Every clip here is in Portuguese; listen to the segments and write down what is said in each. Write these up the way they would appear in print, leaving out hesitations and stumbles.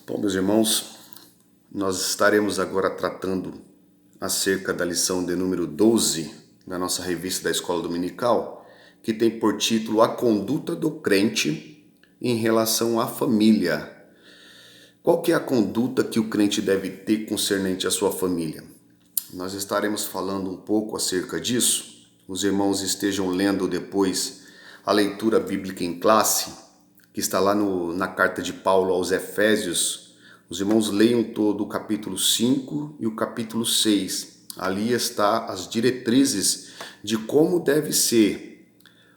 Bom, meus irmãos, nós estaremos agora tratando acerca da lição de número 12 da nossa revista da Escola Dominical, que tem por título A Conduta do Crente em relação à família. Qual que é a conduta que o crente deve ter concernente à sua família? Nós estaremos falando um pouco acerca disso. Os irmãos estejam lendo depois a leitura bíblica em classe, que está lá na carta de Paulo aos Efésios. Os irmãos leiam todo o capítulo 5 e o capítulo 6. Ali está as diretrizes de como deve ser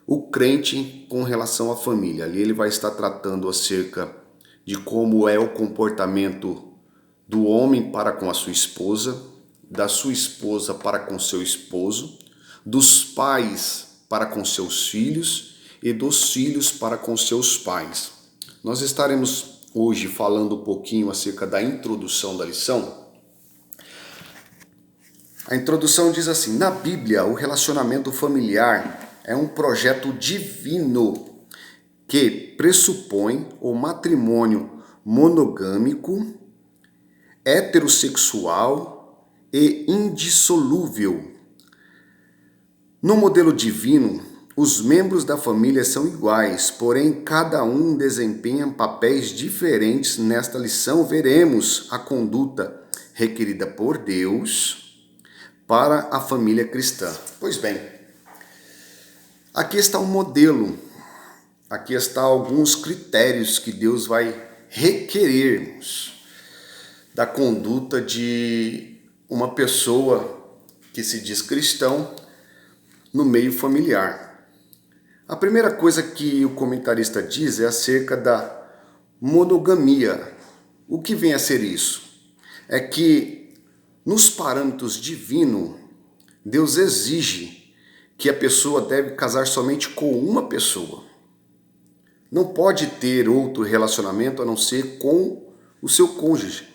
o crente com relação à família. Ali ele vai estar tratando acerca de como é o comportamento do homem para com a sua esposa, da sua esposa para com seu esposo, dos pais para com seus filhos e dos filhos para com seus pais. Nós estaremos hoje falando um pouquinho acerca da introdução da lição. A introdução diz assim: na Bíblia, o relacionamento familiar é um projeto divino que pressupõe o matrimônio monogâmico, heterossexual e indissolúvel. No modelo divino, os membros da família são iguais, porém cada um desempenha papéis diferentes. Nesta lição veremos a conduta requerida por Deus para a família cristã. Pois bem, aqui está um modelo, aqui está alguns critérios que Deus vai requerermos da conduta de uma pessoa que se diz cristão no meio familiar. A primeira coisa que o comentarista diz é acerca da monogamia. O que vem a ser isso? É que nos parâmetros divinos, Deus exige que a pessoa deve casar somente com uma pessoa. Não pode ter outro relacionamento a não ser com o seu cônjuge.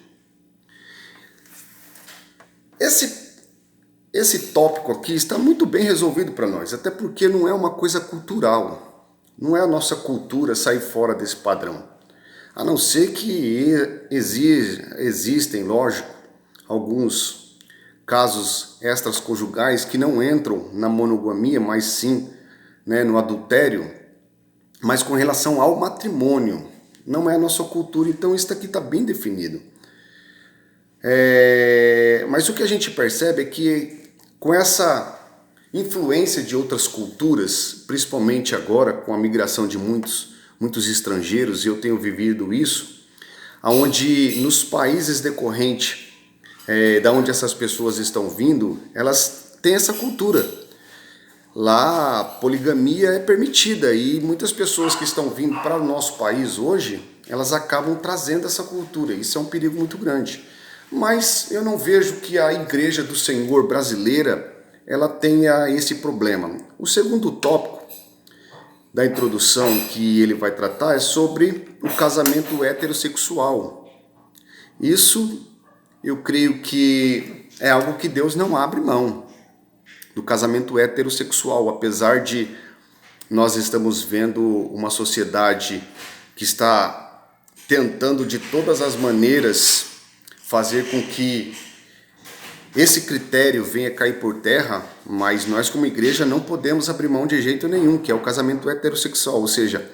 Esse tópico aqui está muito bem resolvido para nós, até porque não é uma coisa cultural. Não é a nossa cultura sair fora desse padrão. A não ser que existem, lógico, alguns casos extraconjugais que não entram na monogamia, mas sim, no adultério. Mas com relação ao matrimônio, não é a nossa cultura, então isso aqui está bem definido. Mas o que a gente percebe é que com essa influência de outras culturas, principalmente agora com a migração de muitos estrangeiros, e eu tenho vivido isso, onde nos países decorrentes da onde essas pessoas estão vindo, elas têm essa cultura. Lá a poligamia é permitida e muitas pessoas que estão vindo para o nosso país hoje, elas acabam trazendo essa cultura. Isso é um perigo muito grande. Mas eu não vejo que a Igreja do Senhor brasileira ela tenha esse problema. O segundo tópico da introdução que ele vai tratar é sobre o casamento heterossexual. Isso eu creio que é algo que Deus não abre mão, do casamento heterossexual, apesar de nós estamos vendo uma sociedade que está tentando de todas as maneiras fazer com que esse critério venha cair por terra, mas nós como igreja não podemos abrir mão de jeito nenhum, que é o casamento heterossexual, ou seja,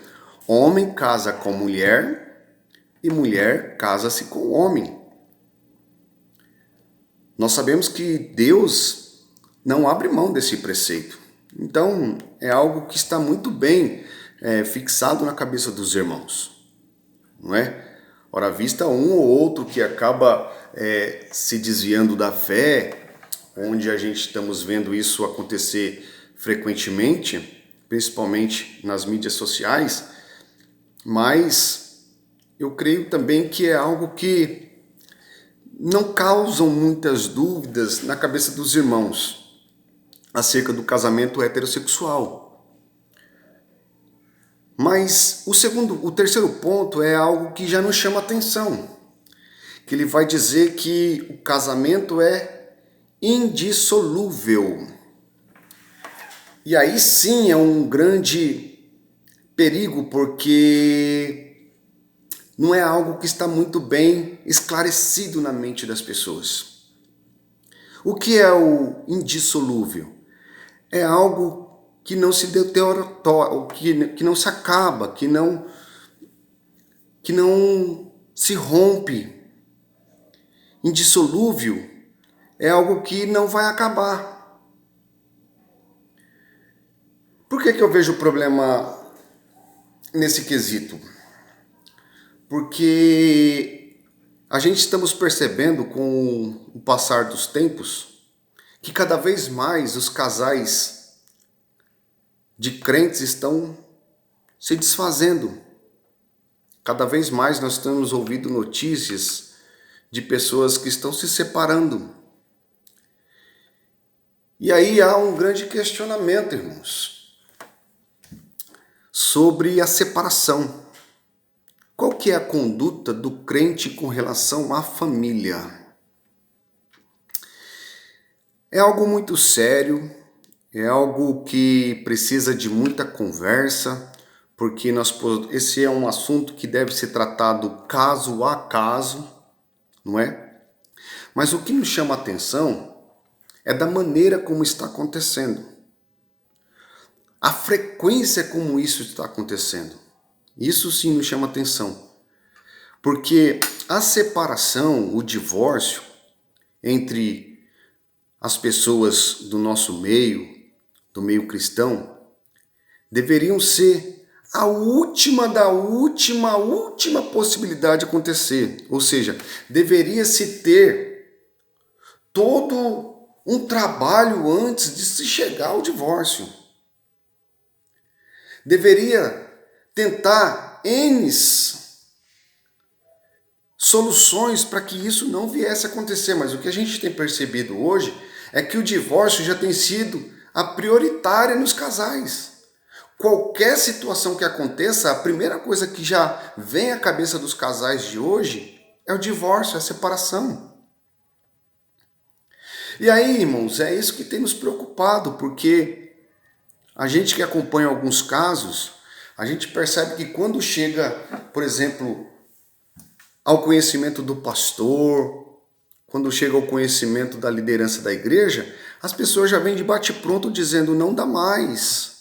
homem casa com mulher e mulher casa-se com homem. Nós sabemos que Deus não abre mão desse preceito, então é algo que está muito bem fixado na cabeça dos irmãos, não é? Ora, vista um ou outro que acaba se desviando da fé, onde a gente estamos vendo isso acontecer frequentemente, principalmente nas mídias sociais, mas eu creio também que é algo que não causam muitas dúvidas na cabeça dos irmãos acerca do casamento heterossexual. Mas o terceiro ponto é algo que já nos chama atenção, que ele vai dizer que o casamento é indissolúvel. E aí sim é um grande perigo, porque não é algo que está muito bem esclarecido na mente das pessoas. O que é o indissolúvel? É algo que não se deteriora, que não se acaba, que não se rompe. Indissolúvel é algo que não vai acabar. Por que eu vejo o problema nesse quesito? Porque a gente estamos percebendo com o passar dos tempos que cada vez mais os casais de crentes estão se desfazendo. Cada vez mais nós estamos ouvindo notícias de pessoas que estão se separando. E aí há um grande questionamento, irmãos, sobre a separação. Qual que é a conduta do crente com relação à família? É algo muito sério, é algo que precisa de muita conversa, porque esse é um assunto que deve ser tratado caso a caso, não é? Mas o que nos chama a atenção é da maneira como está acontecendo. A frequência como isso está acontecendo. Isso sim nos chama a atenção. Porque a separação, o divórcio entre as pessoas do nosso meio, do meio cristão, deveriam ser a última da última possibilidade de acontecer. Ou seja, deveria-se ter todo um trabalho antes de se chegar ao divórcio. Deveria tentar N soluções para que isso não viesse a acontecer. Mas o que a gente tem percebido hoje é que o divórcio já tem sido a prioritária nos casais. Qualquer situação que aconteça, a primeira coisa que já vem à cabeça dos casais de hoje é o divórcio, é a separação. E aí, irmãos, é isso que tem nos preocupado, porque a gente que acompanha alguns casos, a gente percebe que quando chega, por exemplo, ao conhecimento do pastor, quando chega ao conhecimento da liderança da igreja, as pessoas já vêm de bate-pronto dizendo não dá mais.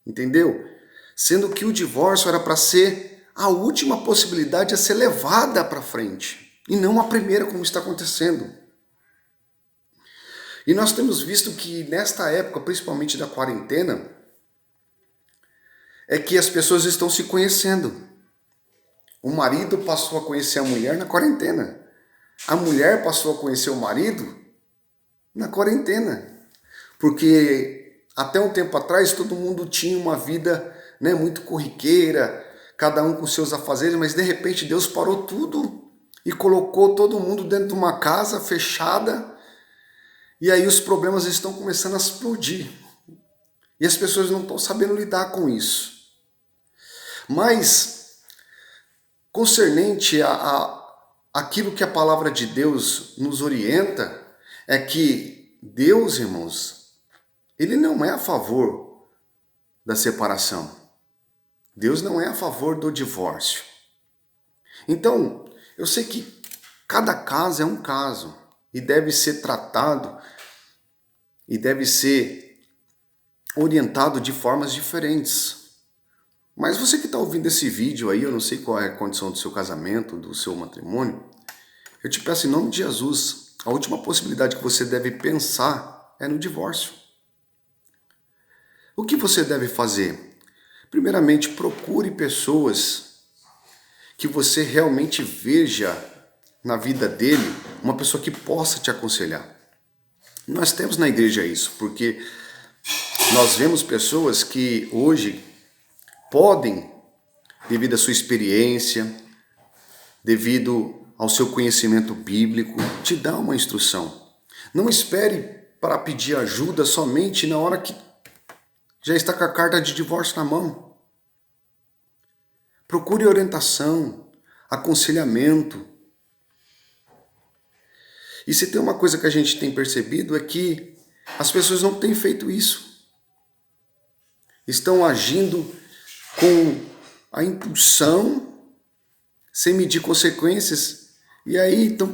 Entendeu? Sendo que o divórcio era para ser a última possibilidade a ser levada para frente, e não a primeira como está acontecendo. E nós temos visto que nesta época, principalmente da quarentena, é que as pessoas estão se conhecendo. O marido passou a conhecer a mulher na quarentena. A mulher passou a conhecer o marido na quarentena. Porque até um tempo atrás todo mundo tinha uma vida, né, muito corriqueira, cada um com seus afazeres, mas de repente Deus parou tudo e colocou todo mundo dentro de uma casa fechada. E aí os problemas estão começando a explodir. E as pessoas não estão sabendo lidar com isso. Mas, concernente aquilo que a palavra de Deus nos orienta, é que Deus, irmãos, Ele não é a favor da separação. Deus não é a favor do divórcio. Então, eu sei que cada caso é um caso e deve ser tratado e deve ser orientado de formas diferentes. Mas você que está ouvindo esse vídeo aí, eu não sei qual é a condição do seu casamento, do seu matrimônio, eu te peço em nome de Jesus, a última possibilidade que você deve pensar é no divórcio. O que você deve fazer? Primeiramente, procure pessoas que você realmente veja na vida dele uma pessoa que possa te aconselhar. Nós temos na igreja isso, porque nós vemos pessoas que hoje podem, devido à sua experiência, devido ao seu conhecimento bíblico, te dar uma instrução. Não espere para pedir ajuda somente na hora que já está com a carta de divórcio na mão. Procure orientação, aconselhamento. E se tem uma coisa que a gente tem percebido é que as pessoas não têm feito isso. Estão agindo com a impulsão sem medir consequências, e aí estão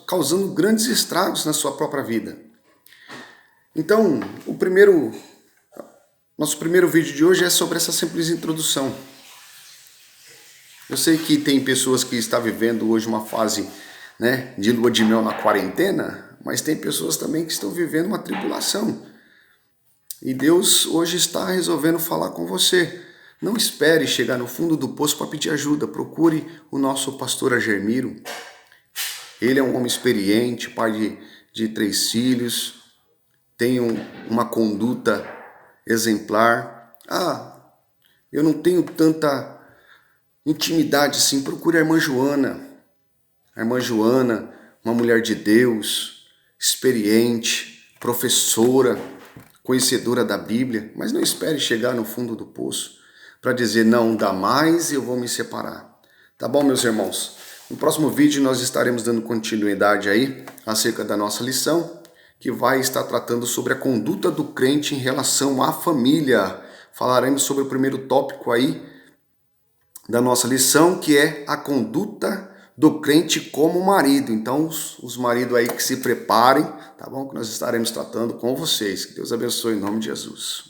causando grandes estragos na sua própria vida. Então, nosso primeiro vídeo de hoje é sobre essa simples introdução. Eu sei que tem pessoas que estão vivendo hoje uma fase, né, de lua de mel na quarentena, mas tem pessoas também que estão vivendo uma tribulação. E Deus hoje está resolvendo falar com você. Não espere chegar no fundo do poço para pedir ajuda. Procure o nosso pastor Agermiro. Ele é um homem experiente, pai de 3 filhos, tem uma conduta exemplar. Eu não tenho tanta intimidade assim. Procure a irmã Joana. A irmã Joana, uma mulher de Deus, experiente, professora, conhecedora da Bíblia. Mas não espere chegar no fundo do poço para dizer, não dá mais, eu vou me separar. Tá bom, meus irmãos? No próximo vídeo nós estaremos dando continuidade aí acerca da nossa lição, que vai estar tratando sobre a conduta do crente em relação à família. Falaremos sobre o primeiro tópico aí da nossa lição, que é a conduta do crente como marido. Então, os maridos aí que se preparem, tá bom? Que nós estaremos tratando com vocês. Que Deus abençoe em nome de Jesus.